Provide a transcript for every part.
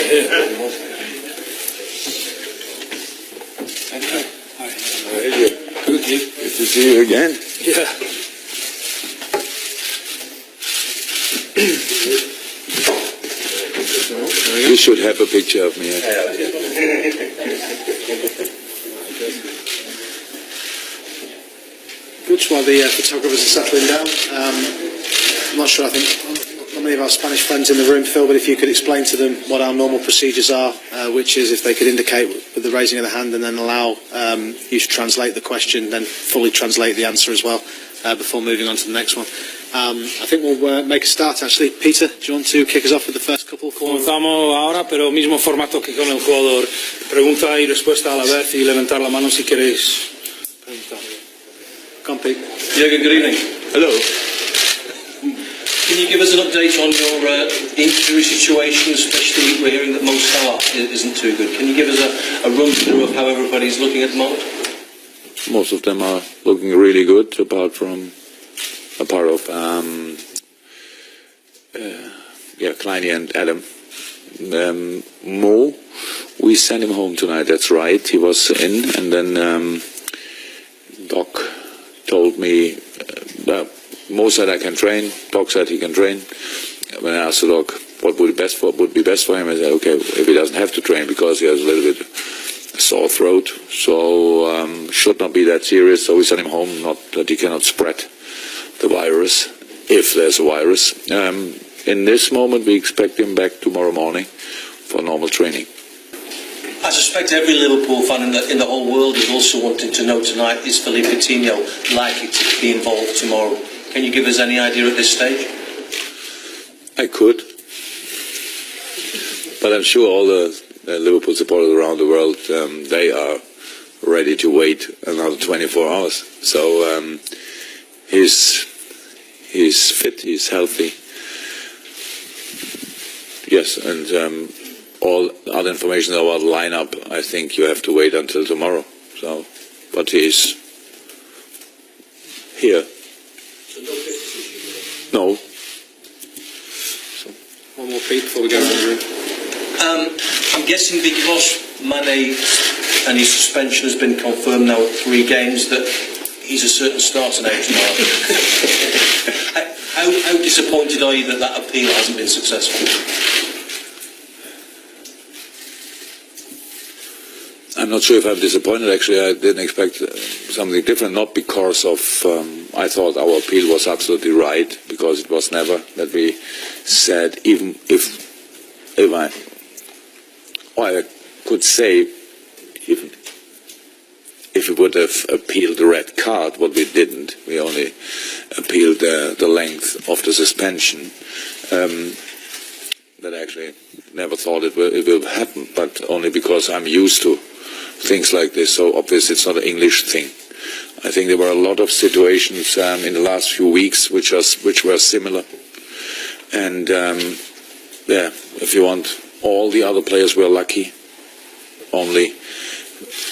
Good to see you again. Yeah. You should have a picture of me. Good. While the photographers are settling down, I'm not sure, I think not many of our Spanish friends in the room, Phil, but if you could explain to them what our normal procedures are, which is if they could indicate with the raising of the hand and then allow you to translate the question, then fully translate the answer as well before moving on to the next one. I think we'll make a start actually. Peter, do you want to kick us off with the first couple? Comenzamos ahora, pero mismo formato que con el jugador. Pregunta y respuesta a la vez y levantar la mano si queréis preguntar. Jürgen, good evening. Hello. Can you give us an update on your injury situation, especially we're hearing that Mo Salah isn't too good. Can you give us a run through of how everybody's looking at the moment? Most of them are looking really good, apart of Kleine and Adam. Mo, we sent him home tonight, that's right. He was in, and then Doc told me, Mo said I can train, Doc said he can train. When I asked the Doc what would be best for him, I said, okay, if he doesn't have to train because he has a little bit sore throat, so should not be that serious, so we sent him home, not that he cannot spread the virus, if there's a virus. In this moment, we expect him back tomorrow morning for normal training. I suspect every Liverpool fan in the whole world is also wanting to know tonight, is Philippe Coutinho likely to be involved tomorrow? Can you give us any idea at this stage? I could, but I'm sure all the Liverpool supporters around the world, they are ready to wait another 24 hours. So he's fit, he's healthy. Yes, and all other information about the lineup, I think you have to wait until tomorrow. So, but he's here. So no fit decision? No. So, one more, Pete, before we go around the room. I'm guessing because Mane and his suspension has been confirmed now at 3 games that he's a certain starter now tomorrow. How disappointed are you that appeal hasn't been successful? I'm not sure if I'm disappointed. Actually, I didn't expect something different. Not because of I thought our appeal was absolutely right, because it was never that we said, even if I could say, even if we would have appealed the red card, what we didn't. We only appealed the length of the suspension. That actually never thought it will happen, but only because I'm used to things like this. So obviously it's not an English thing. I think there were a lot of situations in the last few weeks which were similar. And if you want, all the other players were lucky. Only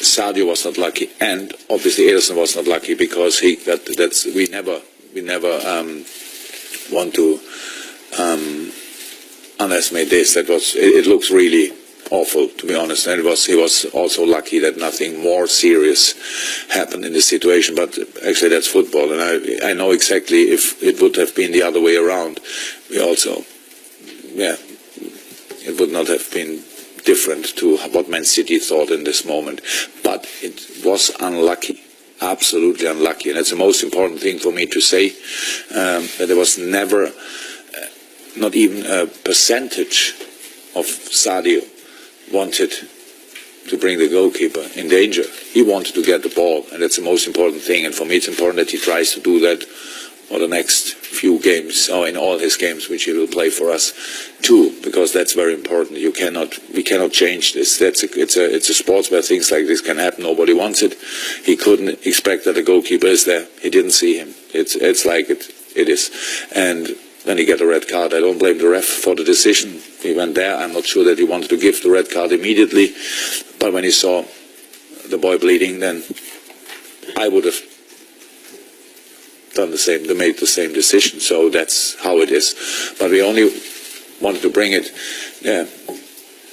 Sadio was not lucky, and obviously Ederson was not lucky, because we never want to underestimate this. It looks really awful, to be honest, and he was also lucky that nothing more serious happened in this situation. But actually, that's football, and I know exactly if it would have been the other way around, it would not have been different to what Man City thought in this moment. But it was unlucky, absolutely unlucky, and that's the most important thing for me to say, that there was never, not even a percentage of Sadio wanted to bring the goalkeeper in danger. He wanted to get the ball, and that's the most important thing. And for me, it's important that he tries to do that for the next few games, or in all his games, which he will play for us too, because that's very important. We cannot change this. It's a sport where things like this can happen. Nobody wants it. He couldn't expect that the goalkeeper is there. He didn't see him. It's like it is. And then he got a red card. I don't blame the ref for the decision. He went there. I'm not sure that he wanted to give the red card immediately, but when he saw the boy bleeding, then I would have done the same. They made the same decision. So that's how it is. But we only wanted to bring it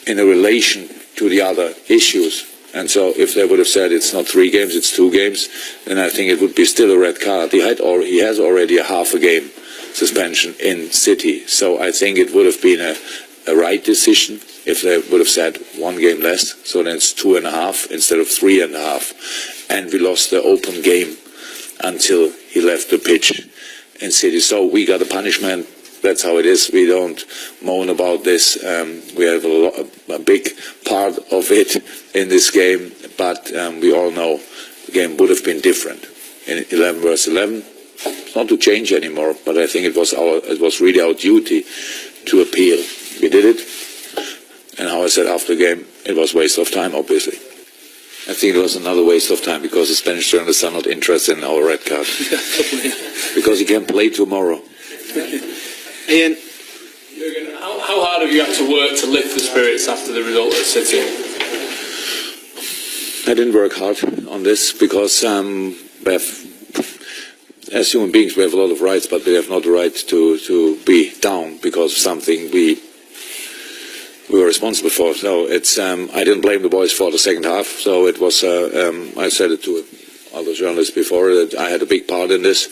in a relation to the other issues. And so if they would have said it's not 3 games, it's 2 games, then I think it would be still a red card. He has already a half a game suspension in City. So I think it would have been a right decision if they would have said 1 game less. So then it's 2.5 instead of 3.5. And we lost the open game until he left the pitch in City. So we got a punishment. That's how it is. We don't moan about this. We have a big part of it in this game, but we all know the game would have been different in 11 versus 11. It's not to change anymore, but I think it was really our duty to appeal. We did it, and how I said after the game, it was a waste of time, obviously. I think it was another waste of time because the Spanish journalists are not interested in our red card. Because he can play tomorrow. Ian? Jürgen, how hard have you had to work to lift the spirits after the result at City? I didn't work hard on this because we have, as human beings, we have a lot of rights, but we have not the right to be down because of something we were responsible for. So it's I didn't blame the boys for the second half. So it was I said it to other journalists before that I had a big part in this,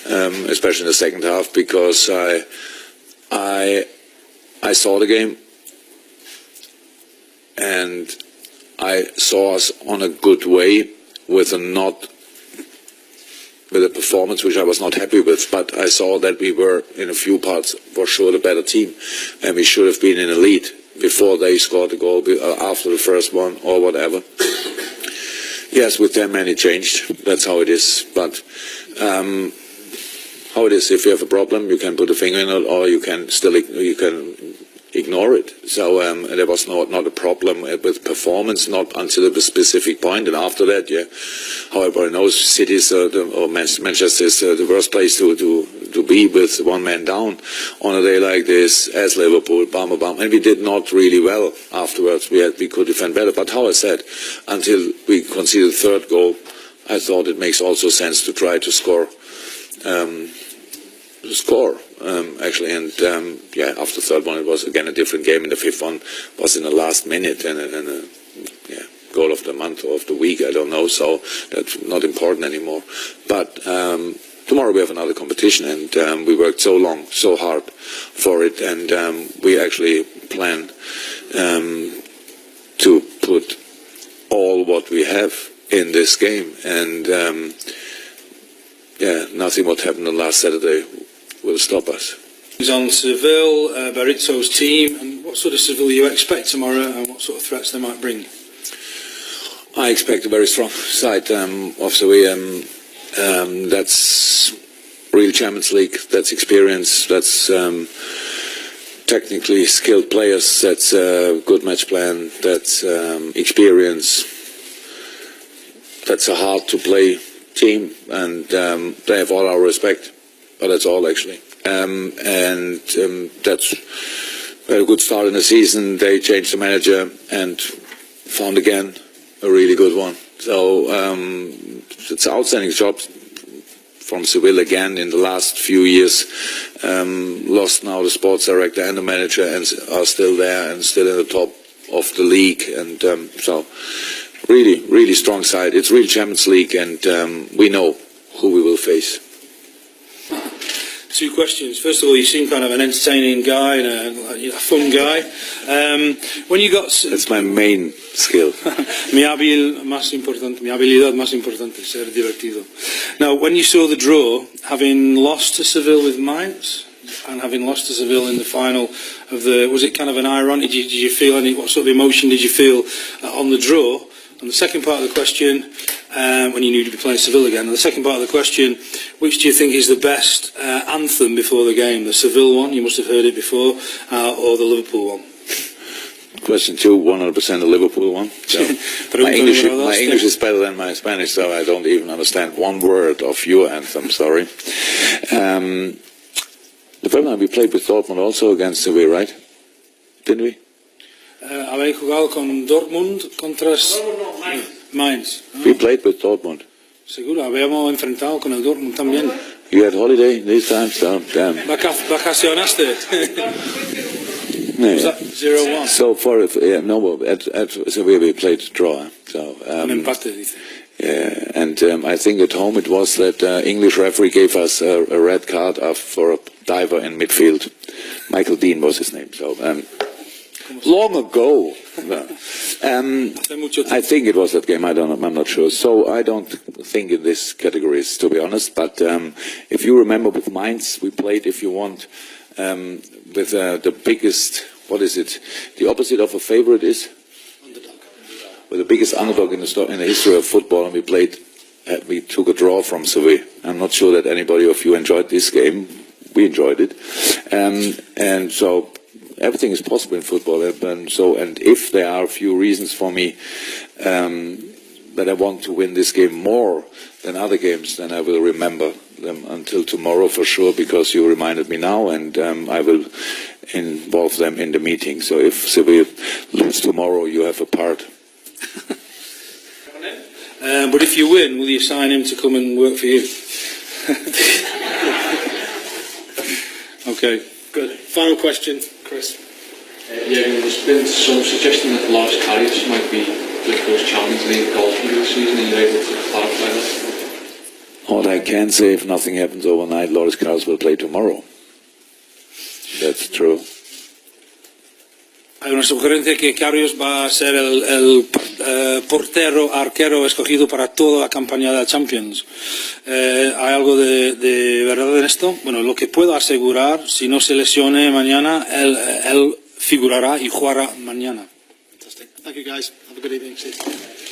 especially in the second half, because I saw the game and I saw us on a good way with a performance which I was not happy with, but I saw that we were in a few parts for sure the better team, and we should have been in a lead before they scored the goal, after the first one or whatever. Yes, with them many changed. That's how it is. But how it is, if you have a problem, you can put a finger in it, or you can ignore it. So there was not a problem with performance, not until a specific point, and after that, yeah. However, I know City or Manchester is the worst place to be with 1 man down on a day like this, as Liverpool, and we did not really well afterwards. We could defend better, but how I said, until we conceded the 3rd goal, I thought it makes also sense to try to score. Actually, and after the 3rd one it was again a different game, and the 5th one was in the last minute and goal of the month or of the week, I don't know, so that's not important anymore. But tomorrow we have another competition, and we worked so long, so hard for it, and we actually plan to put all what we have in this game, and nothing what happened on last Saturday will stop us. He's on Seville, Berizzo's team, and what sort of Seville you expect tomorrow, and what sort of threats they might bring? I expect a very strong side of Seville. That's real Champions League, that's experience, that's technically skilled players, that's a good match plan, that's experience, that's a hard-to-play team, and they have all our respect. But that's all, actually. That's a good start in the season. They changed the manager and found again a really good one. So it's an outstanding job from Seville again in the last few years. Lost now the sports director and the manager, and are still there and still in the top of the league. And so really, really strong side. It's real Champions League, and we know who we will face. 2 questions. First of all, you seem kind of an entertaining guy and a fun guy. When you got... That's my main skill. Mi habilidad más importante, ser divertido. Now, when you saw the draw, having lost to Seville with Mainz, and having lost to Seville in the final of the... Was it kind of an irony? Did you feel any... What sort of emotion did you feel on the draw? And the second part of the question, when you knew you'd be playing Seville again, and the second part of the question, which do you think is the best anthem before the game? The Seville one, you must have heard it before, or the Liverpool one? Question 2, 100% the Liverpool one. So my English is better than my Spanish, so I don't even understand one word of your anthem, sorry. The first time we played with Dortmund also against Seville, right? Didn't we? Habéis jugado con Dortmund contra Mainz. We played with Dortmund. Seguro, habíamos enfrentado con el Dortmund también. You had holiday this time, so damn. Vacacionaste. Was that 0-1? So far, at Sevilla we played draw. So Un empate, dice. yeah, and I think at home it was that English referee gave us a red card for a diver in midfield. Michael Dean was his name. So long ago. I think it was that game. I don't know. I'm not sure. So I don't think in this categories, to be honest. But if you remember with Mainz, we played, if you want, with the biggest. What is it? The opposite of a favorite is with the biggest underdog in the history of football, and we took a draw from Sevilla. I'm not sure that anybody of you enjoyed this game. We enjoyed it, and so everything is possible in football. And if there are a few reasons for me that I want to win this game more than other games, then I will remember them until tomorrow for sure, because you reminded me now, and I will involve them in the meeting. So if Sevilla lose tomorrow, you have a part. But if you win, will you sign him to come and work for you? Okay, Good. Final question, Chris. Yeah, there's been some suggestion that Loris Karius might be Liverpool's Champions League goalkeeper this season. Are you able to clarify that? What I can say, if nothing happens overnight, Loris Karius will play tomorrow. That's true. Hay una sugerencia que Karius va a ser el arquero escogido para toda la campaña de la Champions. ¿Hay algo de verdad en esto? Bueno, lo que puedo asegurar, si no se lesione mañana, él figurará y jugará mañana. Fantastic. Thank you, guys. Have a good evening. See you.